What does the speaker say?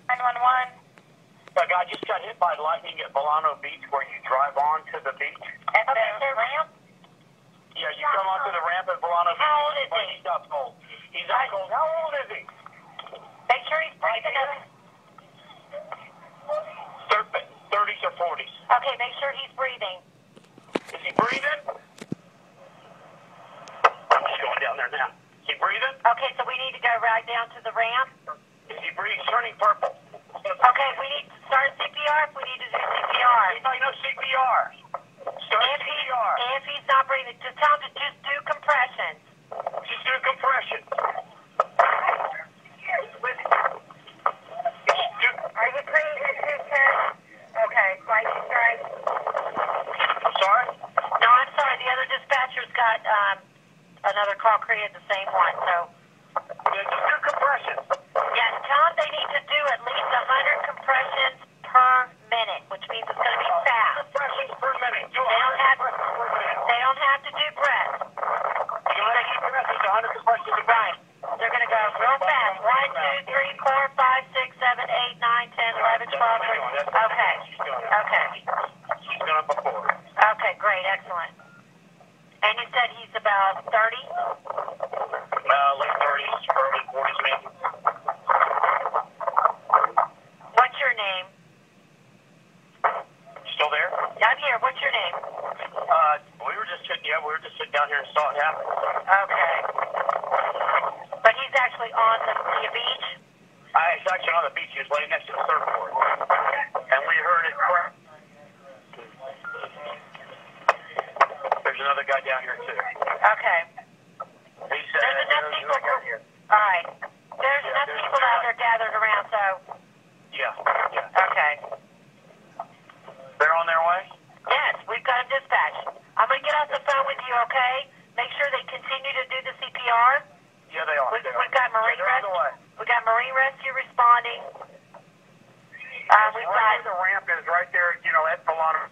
911. A guy just got hit by lightning at Vilano Beach where you drive on to the beach. At the ramp? Yeah, you come onto the ramp at Vilano Beach. How old is he? He's up cold. He's up cold. How old is he? Make sure he's breathing up. 30s or 40s. Okay, make sure he's breathing. Is he breathing? I'm just going down there now. Is he breathing? Okay, so we need to go right down to the ramp. Is he breathing? Turning purple. Okay, we need to start CPR if we need to do CPR. Anybody know CPR? Start CPR. If he's not breathing, just tell him to just do compressions. Just do compression. Are you breathing his chest? Okay, slight strike. I'm sorry? No, I'm sorry. The other dispatcher's got another call created the same one, so. Yeah, just do compression. Yes, tell them they need to do at least 100 compressions per minute, which means it's going to be fast. Compressions per minute. Do They don't have, 100 compressions per minute. they don't have to do breaths. You don't have to do compressions, 100 compressions a minute. Right. They're going to go real fast. 1, 2, 3, 4, 5, 6, 7, 8, 9, 10, 11, 12. Okay. Okay. She's done it before. Okay, great. Excellent. And you said he's about 30? Late 30s, early 40s maybe. What's your name? Still there? I'm here. What's your name? We were just sitting down here and saw it happen. Okay. But he's actually on the beach? He's actually on the beach. He was laying next to the surfboard. And we heard it crack. There's another guy down here too. Okay. He said, There's enough people. down here. All right. There's enough people out there gathered around, so. Yeah. Okay. They're on their way? Yes, we've got a dispatch. I'm going to get off the phone with you, okay? Make sure they continue to do the CPR. Yeah, they are. We've got Marine They're on the way. Rescue. We've got Marine Rescue responding. We've Right got. where the ramp is right there, at Vilano.